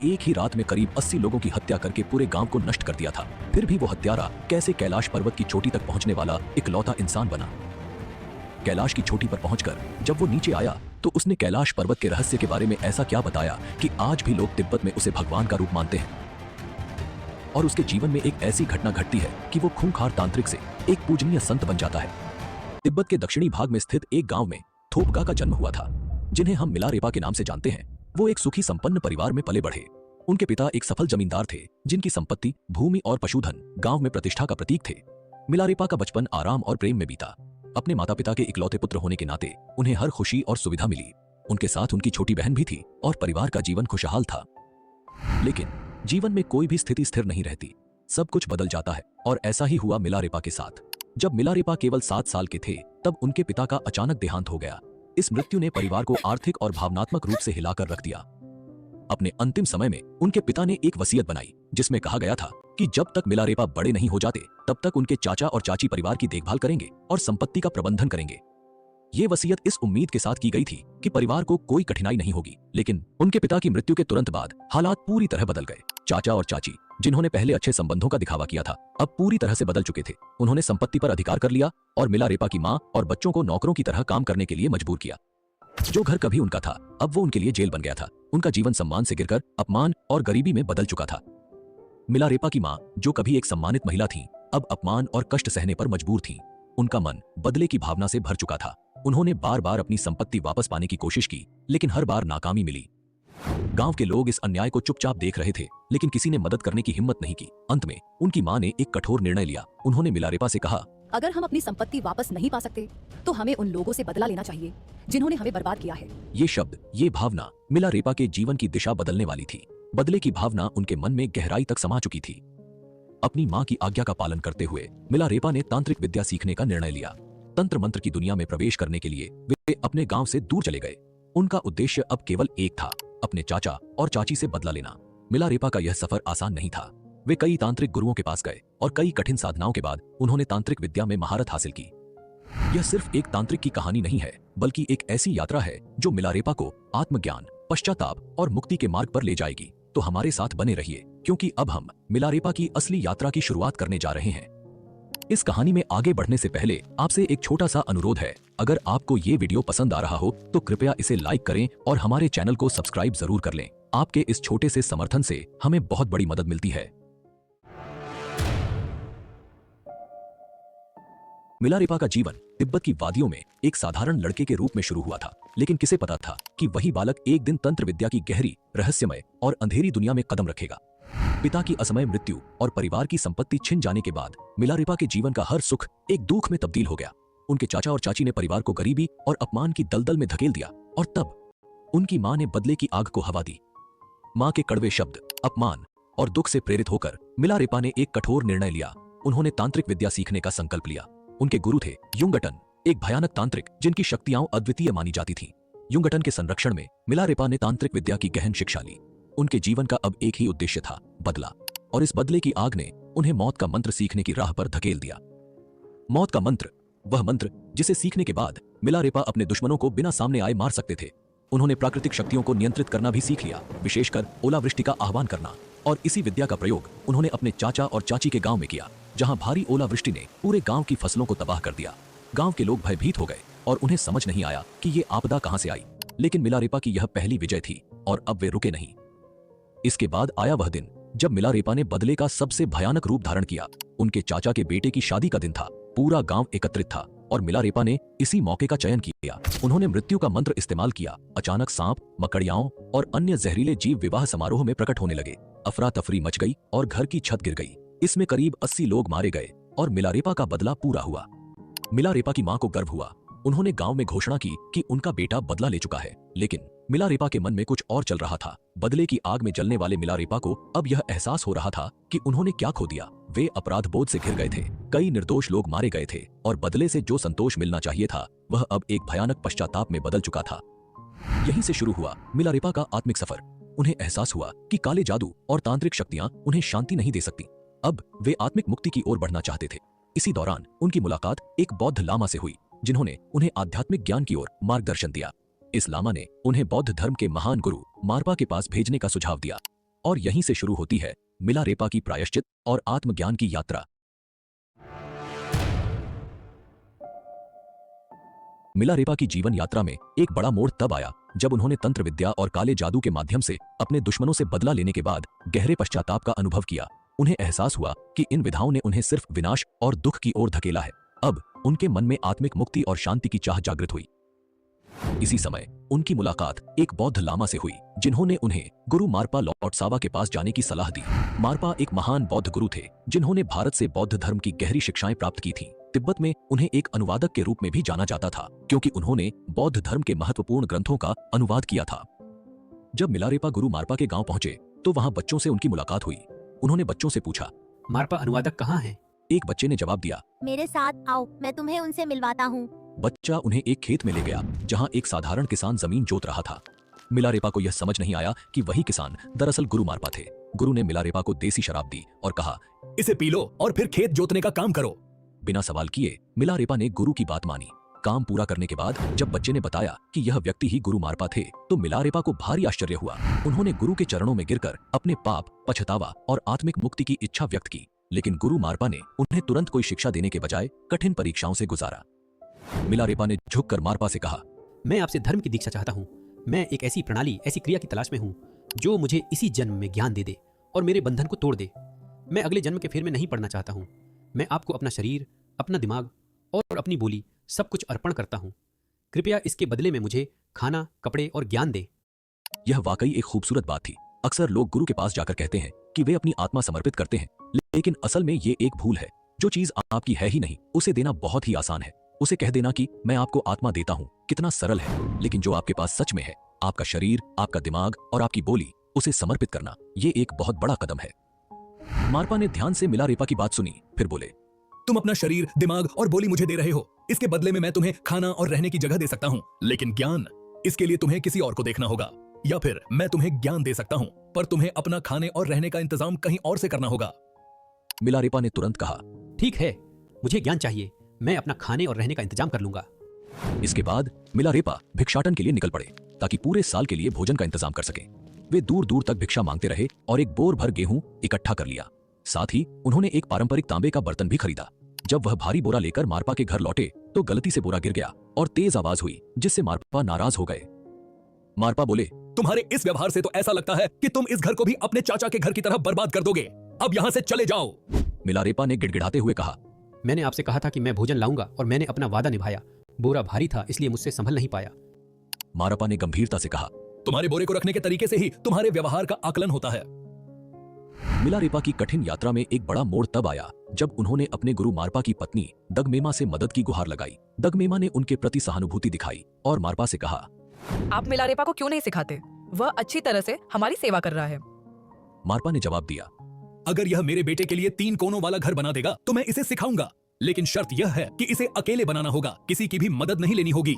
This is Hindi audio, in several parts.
एक ही रात में करीब 80 लोगों की हत्या करके पूरे गांव को नष्ट कर दिया था। फिर भी वो हत्यारा कैसे कैलाश पर्वत की चोटी तक पहुंचने वाला इकलौता इंसान बना। कैलाश की चोटी पर पहुंचकर जब वो नीचे आया तो उसने कैलाश पर्वत के रहस्य के बारे में ऐसा क्या बताया कि आज भी लोग तिब्बत में उसे भगवान का रूप मानते हैं। और उसके जीवन में एक ऐसी घटना घटती है कि वो खूंखार तांत्रिक से एक पूजनीय संत बन जाता है। तिब्बत के दक्षिणी भाग में स्थित एक गांव में थोपका का जन्म हुआ था, जिन्हें हम मिलारेपा के नाम से जानते हैं। वो एक सुखी संपन्न परिवार में पले बढ़े। उनके पिता एक सफल जमींदार थे, जिनकी संपत्ति, भूमि और पशुधन गांव में प्रतिष्ठा का प्रतीक थे। मिलारेपा का बचपन आराम और प्रेम में बीता। अपने माता पिता के इकलौते पुत्र होने के नाते उन्हें हर खुशी और सुविधा मिली। उनके साथ उनकी छोटी बहन भी थी और परिवार का जीवन खुशहाल था। लेकिन जीवन में कोई भी स्थिति स्थिर नहीं रहती, सब कुछ बदल जाता है। और ऐसा ही हुआ मिलारेपा के साथ। जब मिलारेपा केवल 7 साल के थे तब उनके पिता का अचानक देहांत हो गया। इस मृत्यु ने परिवार को आर्थिक और भावनात्मक रूप से हिलाकर रख दिया। अपने अंतिम समय में उनके पिता ने एक वसीयत बनाई, जिसमें कहा गया था कि जब तक मिलारेपा बड़े नहीं हो जाते तब तक उनके चाचा और चाची परिवार की देखभाल करेंगे और संपत्ति का प्रबंधन करेंगे। ये वसीयत इस उम्मीद के साथ की गई थी कि परिवार को कोई कठिनाई नहीं होगी। लेकिन उनके पिता की मृत्यु के तुरंत बाद हालात पूरी तरह बदल गए। चाचा और चाची, जिन्होंने पहले अच्छे संबंधों का दिखावा किया था, अब पूरी तरह से बदल चुके थे। उन्होंने संपत्ति पर अधिकार कर लिया और मिलारेपा की मां और बच्चों को नौकरों की तरह काम करने के लिए मजबूर किया। जो घर कभी उनका था अब वो उनके लिए जेल बन गया था। उनका जीवन सम्मान से गिरकर अपमान और गरीबी में बदल चुका था। मिलारेपा की मां, जो कभी एक सम्मानित महिला थीं, अब अपमान और कष्ट सहने पर मजबूर थीं। उनका मन बदले की भावना से भर चुका था। उन्होंने बार बार अपनी संपत्ति वापस पाने की कोशिश की, लेकिन हर बार नाकामी मिली। गांव के लोग इस अन्याय को चुपचाप देख रहे थे, लेकिन किसी ने मदद करने की हिम्मत नहीं की। अंत में उनकी मां ने एक कठोर निर्णय लिया। उन्होंने मिलारेपा से कहा, अगर हम अपनी संपत्ति वापस नहीं पा सकते तो हमें उन लोगों से बदला लेना चाहिए जिन्होंने हमें बर्बाद किया है। ये शब्द, ये भावना मिलारेपा के जीवन की दिशा बदलने वाली थी। बदले की भावना उनके मन में गहराई तक समा चुकी थी। अपनी मां की आज्ञा का पालन करते हुए मिलारेपा ने तांत्रिक विद्या सीखने का निर्णय लिया। तंत्र मंत्र की दुनिया में प्रवेश करने के लिए वे अपने गांव से दूर चले गए। उनका उद्देश्य अब केवल एक था, अपने चाचा और चाची से बदला लेना। मिलारेपा का यह सफर आसान नहीं था। वे कई तांत्रिक गुरुओं के पास गए और कई कठिन साधनाओं के बाद उन्होंने तांत्रिक विद्या में महारत हासिल की। यह सिर्फ एक तांत्रिक की कहानी नहीं है, बल्कि एक ऐसी यात्रा है जो मिलारेपा को आत्मज्ञान, पश्चाताप और मुक्ति के मार्ग पर ले जाएगी। तो हमारे साथ बने रहिए, क्योंकि अब हम मिलारेपा की असली यात्रा की शुरुआत करने जा रहे हैं। इस कहानी में आगे बढ़ने से पहले आपसे एक छोटा सा अनुरोध है। अगर आपको ये वीडियो पसंद आ रहा हो तो कृपया इसे लाइक करें और हमारे चैनल को सब्सक्राइब जरूर कर लें। आपके इस छोटे से समर्थन से हमें बहुत बड़ी मदद मिलती है। मिलारेपा का जीवन तिब्बत की वादियों में एक साधारण लड़के के रूप में शुरू हुआ था। लेकिन किसे पता था कि वही बालक एक दिन तंत्र विद्या की गहरी, रहस्यमय और अंधेरी दुनिया में कदम रखेगा। पिता की असमय मृत्यु और परिवार की संपत्ति छिन जाने के बाद मिलारेपा के जीवन का हर सुख एक दुख में तब्दील हो गया। उनके चाचा और चाची ने परिवार को गरीबी और अपमान की दलदल में धकेल दिया और तब उनकी मां ने बदले की आग को हवा दी। मां के कड़वे शब्द, अपमान और दुख से प्रेरित होकर मिलारेपा ने एक कठोर निर्णय लिया। उन्होंने तांत्रिक विद्या सीखने का संकल्प लिया। उनके गुरु थे युंगटन, एक भयानक तांत्रिक जिनकी शक्तियां अद्वितीय मानी जाती थीं। युंगटन के संरक्षण में मिलारेपा ने तांत्रिक विद्या की गहन शिक्षा ली। उनके जीवन का अब एक ही उद्देश्य था, बदला। और इस बदले की आग ने उन्हें मौत का मंत्र सीखने की राह पर धकेल दिया। मौत का मंत्र, वह मंत्र जिसे सीखने के बाद मिलारेपा अपने दुश्मनों को बिना सामने आए मार सकते थे। उन्होंने प्राकृतिक शक्तियों को नियंत्रित करना भी सीख लिया, विशेषकर ओलावृष्टि का आह्वान करना। और इसी विद्या का प्रयोग उन्होंने अपने चाचा और चाची के गांव में किया, जहां भारी ओलावृष्टि ने पूरे गांव की फसलों को तबाह कर दिया। गांव के लोग भयभीत हो गए और उन्हें समझ नहीं आया कि ये आपदा कहां से आई। लेकिन मिलारेपा की यह पहली विजय थी और अब वे रुके नहीं। इसके बाद आया वह दिन जब मिलारेपा ने बदले का सबसे भयानक रूप धारण किया। उनके चाचा के बेटे की शादी का दिन था। पूरा गांव एकत्रित था और मिलारेपा ने इसी मौके का चयन किया। उन्होंने मृत्यु का मंत्र इस्तेमाल किया। अचानक सांप, मकड़ियाओं और अन्य जहरीले जीव विवाह समारोह में प्रकट होने लगे। अफरा तफरी मच गई और घर की छत गिर गई। इसमें करीब 80 लोग मारे गए और मिलारेपा का बदला पूरा हुआ। मिलारेपा की मां को गर्व हुआ। उन्होंने गांव में घोषणा की कि उनका बेटा बदला ले चुका है। लेकिन मिलारेपा के मन में कुछ और चल रहा था। बदले की आग में जलने वाले मिलारेपा को अब यह एहसास हो रहा था कि उन्होंने क्या खो दिया। वे अपराध बोध से घिर गए थे। कई निर्दोष लोग मारे गए थे और बदले से जो संतोष मिलना चाहिए था वह अब एक भयानक पश्चाताप में बदल चुका था। यहीं से शुरू हुआ मिलारेपा का आत्मिक सफर। उन्हें एहसास हुआ कि काले जादू और तांत्रिक शक्तियां उन्हें शांति नहीं दे सकती। अब वे आत्मिक मुक्ति की ओर बढ़ना चाहते थे। इसी दौरान उनकी मुलाकात एक बौद्ध लामा से हुई, जिन्होंने उन्हें आध्यात्मिक ज्ञान की ओर मार्गदर्शन दिया। इस लामा ने उन्हें बौद्ध धर्म के महान गुरु मारपा के पास भेजने का सुझाव दिया। और यहीं से शुरू होती है मिलारेपा की प्रायश्चित और आत्मज्ञान की यात्रा। मिलारेपा की जीवन यात्रा में एक बड़ा मोड़ तब आया जब उन्होंने तंत्र विद्या और काले जादू के माध्यम से अपने दुश्मनों से बदला लेने के बाद गहरे पश्चाताप का अनुभव किया। उन्हें एहसास हुआ कि इन विधाओं ने उन्हें सिर्फ विनाश और दुख की ओर धकेला है। अब उनके मन में आत्मिक मुक्ति और शांति की चाह जागृत हुई। इसी समय उनकी मुलाकात एक बौद्ध लामा से हुई, जिन्होंने उन्हें गुरु मारपा लोटसावा के पास जाने की सलाह दी। मारपा एक महान बौद्ध गुरु थे, जिन्होंने भारत से बौद्ध धर्म की गहरी शिक्षाएं प्राप्त की थीं। तिब्बत में उन्हें एक अनुवादक के रूप में भी जाना जाता था, क्योंकि उन्होंने बौद्ध धर्म के महत्वपूर्ण ग्रंथों का अनुवाद किया था। जब मिलारेपा गुरु मारपा के गांव पहुंचे तो वहां बच्चों से उनकी मुलाकात हुई। उन्होंने बच्चों से पूछा, मारपा अनुवादक कहाँ हैं? एक बच्चे ने जवाब दिया, मेरे साथ आओ, मैं तुम्हें उनसे मिलवाता हूँ। बच्चा उन्हें एक खेत में ले गया जहां एक साधारण किसान जमीन जोत रहा था। मिलारेपा को यह समझ नहीं आया कि वही किसान दरअसल गुरु मारपा थे। गुरु ने मिलारेपा को देसी शराब दी और कहा, इसे पी लो और फिर खेत जोतने का काम करो। बिना सवाल किए मिलारेपा ने गुरु की बात मानी। काम पूरा करने के बाद जब बच्चे ने बताया कि यह व्यक्ति ही गुरु मारपा थे, तो मिलारेपा को भारी आश्चर्य हुआ। उन्होंने गुरु के चरणों में गिरकर अपने पाप, पछतावा और आत्मिक मुक्ति की इच्छा व्यक्त की, लेकिन गुरु मारपा ने उन्हें तुरंत कोई शिक्षा देने के बजाय कठिन परीक्षाओं से गुजारा। मिलारेपा ने झुककर मारपा से कहा, मैं आपसे धर्म की दीक्षा चाहता हूँ। मैं एक ऐसी प्रणाली, ऐसी क्रिया की तलाश में हूँ जो मुझे इसी जन्म में ज्ञान दे दे और मेरे बंधन को तोड़ दे। मैं अगले जन्म के फेर में नहीं पड़ना चाहता हूँ। मैं आपको अपना शरीर, अपना दिमाग और अपनी बोली सब कुछ अर्पण करता हूँ। कृपया इसके बदले में मुझे खाना, कपड़े और ज्ञान दे। यह वाकई एक खूबसूरत बात थी। अक्सर लोग गुरु के पास जाकर कहते हैं कि वे अपनी आत्मा समर्पित करते हैं, लेकिन असल में ये एक भूल है। जो चीज आपकी है ही नहीं, उसे देना बहुत ही आसान है। उसे कह देना कि मैं आपको आत्मा देता हूँ, कितना सरल है। लेकिन जो आपके पास सच में है, आपका शरीर, आपका दिमाग और आपकी बोली, उसे समर्पित करना, ये एक बहुत बड़ा कदम है। मारपा ने ध्यान से मिलारेपा की बात सुनी, फिर बोले, तुम अपना शरीर, दिमाग और बोली मुझे दे रहे हो। इसके बदले में मैं तुम्हें खाना और रहने की जगह दे सकता हूँ, लेकिन ज्ञान, इसके लिए तुम्हें किसी और को देखना होगा। या फिर मैं तुम्हें ज्ञान दे सकता हूँ, पर तुम्हें अपना खाने और रहने का इंतजाम कहीं और से करना होगा। मिलारेपा ने तुरंत कहा, ठीक है, मुझे ज्ञान चाहिए। मैं अपना खाने और रहने का इंतजाम कर लूंगा। इसके बाद मिलारेपा भिक्षाटन के लिए निकल पड़े ताकि पूरे साल के लिए भोजन का इंतजाम कर सके। वे दूर दूर तक भिक्षा मांगते रहे और एक बोर भर गेहूं इकट्ठा कर लिया। साथ ही उन्होंने एक पारंपरिक तांबे का बर्तन भी खरीदा। जब वह भारी बोरा लेकर मारपा के घर लौटे तो गलती से बोरा गिर गया और तेज आवाज हुई, जिससे मारपा नाराज हो गए। मारपा बोले, तुम्हारे इस व्यवहार से तो ऐसा लगता है कि तुम इस घर को भी अपने चाचा के घर की तरह बर्बाद कर दोगे। अब यहाँ से चले जाओ। मिलारेपा ने गिड़गिड़ाते हुए कहा, मैंने आपसे कहा था कि मैं भोजन लाऊंगा और मैंने अपना वादा निभाया। बोरा भारी था, इसलिए मुझसे संभल नहीं पाया। मारपा ने गंभीरता से कहा, तुम्हारे बोरे को रखने के तरीके से ही तुम्हारे व्यवहार का आकलन होता है। मिलारेपा की कठिन यात्रा में एक बड़ा मोड़ तब आया जब उन्होंने अपने गुरु मारपा की पत्नी दगमेमा से मदद की गुहार लगाई। दगमेमा ने उनके प्रति सहानुभूति दिखाई और मारपा से कहा, आप मिलारेपा को क्यों नहीं सिखाते? वह अच्छी तरह से हमारी सेवा कर रहा है। मारपा ने जवाब दिया, अगर यह मेरे बेटे के लिए 3 कोनों वाला घर बना देगा तो मैं इसे सिखाऊंगा, लेकिन शर्त यह है कि इसे अकेले बनाना होगा, किसी की भी मदद नहीं लेनी होगी।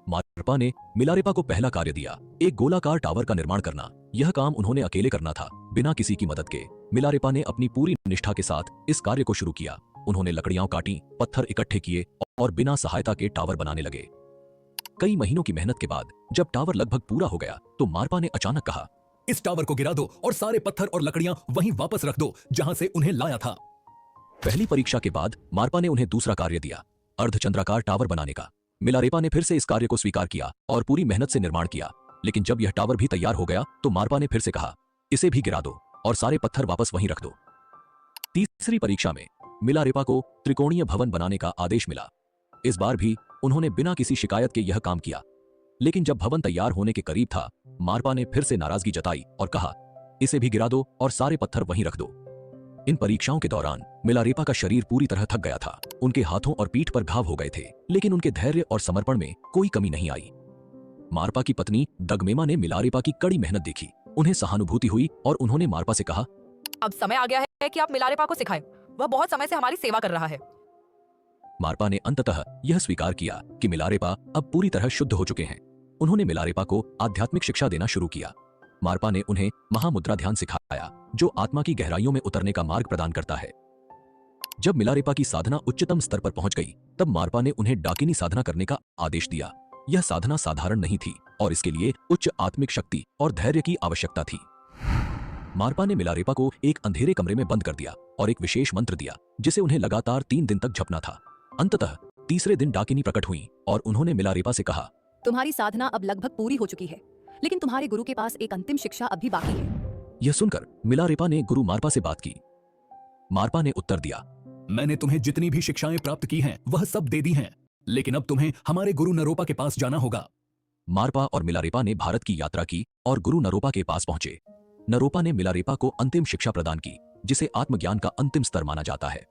मारपा ने मिलारेपा को पहला कार्य दिया, एक गोलाकार टावर का निर्माण करना। यह काम उन्होंने अकेले करना था, बिना किसी की मदद के। मिलारेपा ने अपनी पूरी निष्ठा के साथ इस कार्य को शुरू किया। उन्होंने लकड़ियां काटी, पत्थर इकट्ठे किए और बिना सहायता के टावर बनाने लगे। कई महीनों की मेहनत के बाद जब टावर लगभग पूरा हो गया तो मारपा ने अचानक कहा, इस टावर को गिरा दो और सारे पत्थर और लकड़ियां वहीं वापस रख दो जहां से उन्हें लाया था। पहली परीक्षा के बाद मारपा ने उन्हें दूसरा कार्य दिया, अर्धचंद्राकार टावर बनाने का। मिलारेपा ने फिर से इस कार्य को स्वीकार किया और पूरी मेहनत से निर्माण किया। लेकिन जब यह टावर भी तैयार हो गया तो मारपा ने फिर से कहा, इसे भी गिरा दो और सारे पत्थर वापस वहीं रख दो। तीसरी परीक्षा में मिलारेपा को त्रिकोणीय भवन बनाने का आदेश मिला। इस बार भी उन्होंने बिना किसी शिकायत के यह काम किया। लेकिन जब भवन तैयार होने के करीब था, मारपा ने फिर से नाराजगी जताई और कहा, इसे भी गिरा दो और सारे पत्थर वहीं रख दो। इन परीक्षाओं के दौरान मिलारेपा का शरीर पूरी तरह थक गया था। उनके हाथों और पीठ पर घाव हो गए थे, लेकिन उनके धैर्य और समर्पण में कोई कमी नहीं आई। मारपा की पत्नी दगमेमा ने मिलारेपा की कड़ी मेहनत देखी। उन्हें सहानुभूति हुई और उन्होंने मारपा से कहा, अब समय आ गया है कि आप मिलारेपा को सिखाएं। वह बहुत समय से हमारी सेवा कर रहा है। मारपा ने अंततः यह स्वीकार किया कि मिलारेपा अब पूरी तरह शुद्ध हो चुके हैं। उन्होंने मिलारेपा को आध्यात्मिक शिक्षा देना शुरू किया। मारपा ने उन्हें महामुद्रा ध्यान सिखाया, जो आत्मा की गहराइयों में उतरने का मार्ग प्रदान करता है। जब मिलारेपा की साधना उच्चतम स्तर पर पहुंच गई, तब मारपा ने उन्हें डाकिनी साधना करने का आदेश दिया। यह साधना साधारण नहीं थी और इसके लिए उच्च आत्मिक शक्ति और धैर्य की आवश्यकता थी। मारपा ने मिलारेपा को एक अंधेरे कमरे में बंद कर दिया और एक विशेष मंत्र दिया जिसे उन्हें लगातार 3 दिन तक जपना था। अंततः तीसरे दिन डाकिनी प्रकट हुई और उन्होंने मिलारेपा से कहा, तुम्हारी साधना अब लगभग पूरी हो चुकी है, लेकिन तुम्हारे गुरु के पास एक अंतिम शिक्षा अभी बाकी है। यह सुनकर मिलारेपा ने गुरु मारपा से बात की। मारपा ने उत्तर दिया, मैंने तुम्हें जितनी भी शिक्षाएं प्राप्त की हैं वह सब दे दी हैं, लेकिन अब तुम्हें हमारे गुरु नरोपा के पास जाना होगा। मारपा और मिलारेपा ने भारत की यात्रा की और गुरु नरोपा के पास पहुंचे। नरोपा ने मिलारेपा को अंतिम शिक्षा प्रदान की जिसे आत्मज्ञान का अंतिम स्तर माना जाता है।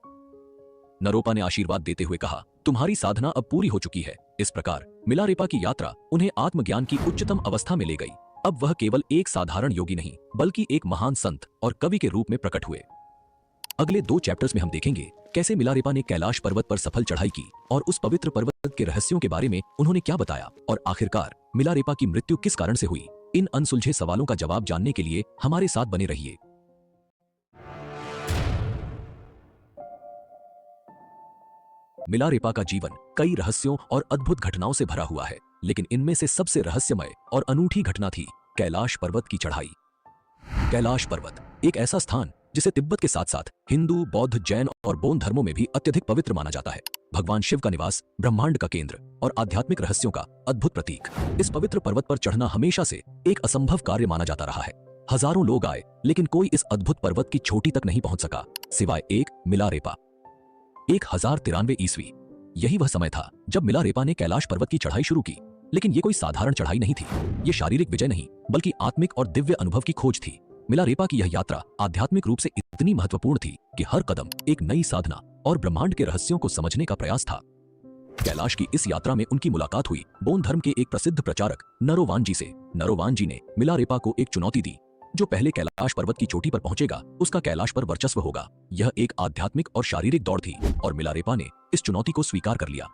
नरोपा ने आशीर्वाद देते हुए कहा, तुम्हारी साधना अब पूरी हो चुकी है। इस प्रकार मिलारेपा की यात्रा उन्हें आत्मज्ञान की उच्चतम अवस्था में ले गई। अब वह केवल एक साधारण योगी नहीं बल्कि एक महान संत और कवि के रूप में प्रकट हुए। अगले 2 चैप्टर्स में हम देखेंगे कैसे मिलारेपा ने कैलाश पर्वत पर सफल चढ़ाई की और उस पवित्र पर्वत के रहस्यों के बारे में उन्होंने क्या बताया, और आखिरकार मिलारेपा की मृत्यु किस कारण से हुई। इन अनसुलझे सवालों का जवाब जानने के लिए हमारे साथ बने रहिए। मिलारेपा का जीवन कई रहस्यों और अद्भुत घटनाओं से भरा हुआ है, लेकिन इनमें से सबसे रहस्यमय और अनूठी घटना थी कैलाश पर्वत की चढ़ाई। कैलाश पर्वत एक ऐसा स्थान जिसे तिब्बत के साथ साथ हिंदू, बौद्ध, जैन और बौद्ध धर्मों में भी अत्यधिक पवित्र माना जाता है। भगवान शिव का निवास, ब्रह्मांड का केंद्र और आध्यात्मिक रहस्यों का अद्भुत प्रतीक। इस पवित्र पर्वत पर चढ़ना हमेशा से एक असंभव कार्य माना जाता रहा है। हजारों लोग आए, लेकिन कोई इस अद्भुत पर्वत की चोटी तक नहीं पहुंच सका, सिवाय एक मिलारेपा। 1093 ईस्वी, यही वह समय था जब मिलारेपा ने कैलाश पर्वत की चढ़ाई शुरू की। लेकिन ये कोई साधारण चढ़ाई नहीं थी। ये शारीरिक विजय नहीं बल्कि आत्मिक और दिव्य अनुभव की खोज थी। मिलारेपा की यह यात्रा आध्यात्मिक रूप से इतनी महत्वपूर्ण थी कि हर कदम एक नई साधना और ब्रह्मांड के रहस्यों को समझने का प्रयास था। कैलाश की इस यात्रा में उनकी मुलाकात हुई बौद्ध धर्म के एक प्रसिद्ध प्रचारक नरोवांजी से। नरोवांजी ने मिलारेपा को एक चुनौती दी, जो पहले कैलाश पर्वत की चोटी पर पहुंचेगा उसका कैलाश पर वर्चस्व होगा। यह एक आध्यात्मिक और शारीरिक दौड़ थी और मिलारेपा ने इस चुनौती को स्वीकार कर लिया।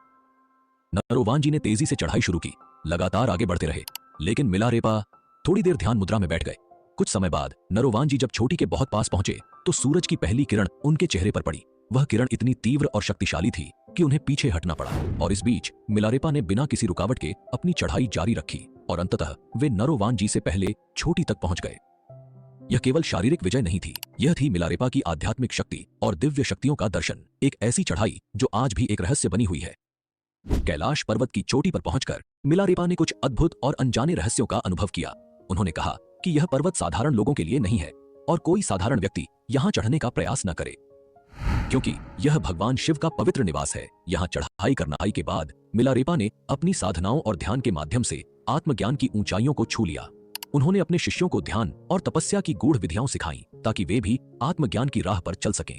नरोवांजी ने तेजी से चढ़ाई शुरू की, लगातार आगे बढ़ते रहे, लेकिन मिलारेपा थोड़ी देर ध्यान मुद्रा में बैठ गए। कुछ समय बाद नरोवांजी जब चोटी के बहुत पास पहुंचे तो सूरज की पहली किरण उनके चेहरे पर पड़ी। वह किरण इतनी तीव्र और शक्तिशाली थी कि उन्हें पीछे हटना पड़ा, और इस बीच मिलारेपा ने बिना किसी रुकावट के अपनी चढ़ाई जारी रखी और अंततः वे नरोवांजी से पहले चोटी तक पहुंच गए। यह केवल शारीरिक विजय नहीं थी, यह थी मिलारेपा की आध्यात्मिक शक्ति और दिव्य शक्तियों का दर्शन। एक ऐसी चढ़ाई जो आज भी एक रहस्य बनी हुई है। कैलाश पर्वत की चोटी पर पहुंचकर मिलारेपा ने कुछ अद्भुत और अनजाने रहस्यों का अनुभव किया। उन्होंने कहा कि यह पर्वत साधारण लोगों के लिए नहीं है और कोई साधारण व्यक्ति यहां चढ़ने का प्रयास न करे, क्योंकि यह भगवान शिव का पवित्र निवास है। यहां चढ़ाई करने के बाद मिलारेपा ने अपनी साधनाओं और ध्यान के माध्यम से आत्मज्ञान की ऊंचाइयों को छू लिया। उन्होंने अपने शिष्यों को ध्यान और तपस्या की गूढ़ विधियां सिखाई ताकि वे भी आत्मज्ञान की राह पर चल सकें।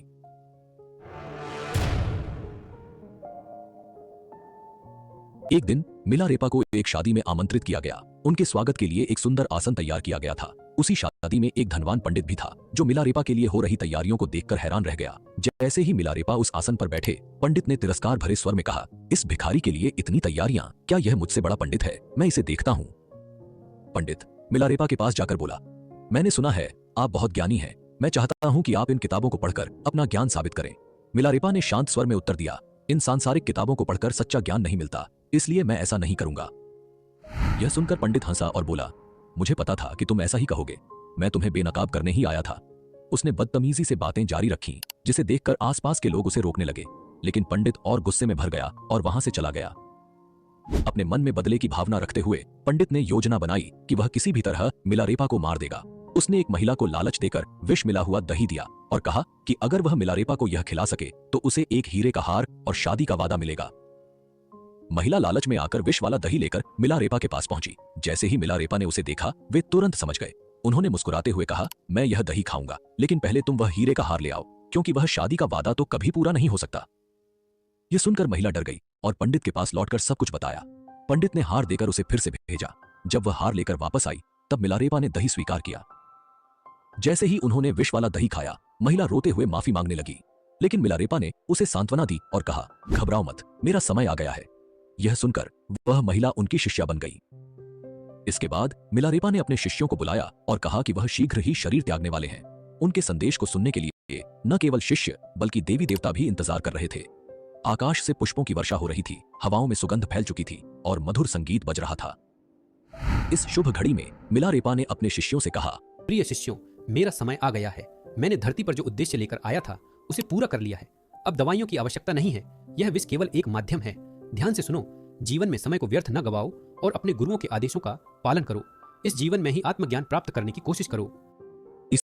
एक दिन मिलारेपा को एक शादी में आमंत्रित किया गया। उनके स्वागत के लिए एक सुंदर आसन तैयार किया गया था। उसी शादी में एक धनवान पंडित भी था, जो मिलारेपा के लिए हो रही तैयारियों को देखकर हैरान रह गया। जैसे ही मिलारेपा उस आसन पर बैठे, पंडित ने तिरस्कार भरे स्वर में कहा, इस भिखारी के लिए इतनी तैयारियां, क्या यह मुझसे बड़ा पंडित है? मैं इसे देखता हूं। पंडित मिलारेपा के पास जाकर बोला, मैंने सुना है आप बहुत ज्ञानी हैं। मैं चाहता हूं कि आप इन किताबों को पढ़कर अपना ज्ञान साबित करें। मिलारेपा ने शांत स्वर में उत्तर दिया, इन सांसारिक किताबों को पढ़कर सच्चा ज्ञान नहीं मिलता, इसलिए मैं ऐसा नहीं करूंगा। यह सुनकर पंडित हंसा और बोला, मुझे पता था कि तुम ऐसा ही कहोगे। मैं तुम्हें बेनकाब करने ही आया था। उसने बदतमीजी से बातें जारी रखीं, जिसे देखकर आसपास के लोग उसे रोकने लगे, लेकिन पंडित और गुस्से में भर गया और वहां से चला गया। अपने मन में बदले की भावना रखते हुए पंडित ने योजना बनाई कि वह किसी भी तरह मिलारेपा को मार देगा। उसने एक महिला को लालच देकर विष मिला हुआ दही दिया और कहा कि अगर वह मिलारेपा को यह खिला सके तो उसे एक हीरे का हार और शादी का वादा मिलेगा। महिला लालच में आकर विष वाला दही लेकर मिलारेपा के पास पहुंची। जैसे ही मिलारेपा ने उसे देखा, वे तुरंत समझ गए। उन्होंने मुस्कुराते हुए कहा, मैं यह दही खाऊंगा, लेकिन पहले तुम वह हीरे का हार ले आओ, क्योंकि वह शादी का वादा तो कभी पूरा नहीं हो सकता। यह सुनकर महिला डर गई और पंडित के पास लौटकर सब कुछ बताया। पंडित ने हार देकर उसे फिर से भेजा। जब वह हार लेकर वापस आई, तब मिलारेपा ने दही स्वीकार किया। जैसे ही उन्होंने विष वाला दही खाया, महिला रोते हुए माफी मांगने लगी, लेकिन मिलारेपा ने उसे सांत्वना दी और कहा, घबराओ मत, मेरा समय आ गया है। यह सुनकर वह महिला उनकी शिष्या बन गई। इसके बाद मिलारेपा ने अपने शिष्यों को बुलाया और कहा कि वह शीघ्र ही शरीर त्यागने वाले हैं। उनके संदेश को सुनने के लिए न केवल शिष्य बल्कि देवी देवता भी इंतजार कर रहे थे। आकाश से पुष्पों की वर्षा हो रही थी, हवाओं में सुगंध फैल चुकी थी और मधुर संगीत बज रहा था। इस शुभ घड़ी में मिलारेपा ने अपने शिष्यों से कहा, प्रिय शिष्यों, मेरा समय आ गया है। मैंने धरती पर जो उद्देश्य लेकर आया था उसे पूरा कर लिया है। अब दवाइयों की आवश्यकता नहीं है। यह विष केवल एक माध्यम है। ध्यान से सुनो, जीवन में समय को व्यर्थ न गवाओ और अपने गुरुओं के आदेशों का पालन करो। इस जीवन में ही आत्मज्ञान प्राप्त करने की कोशिश करो।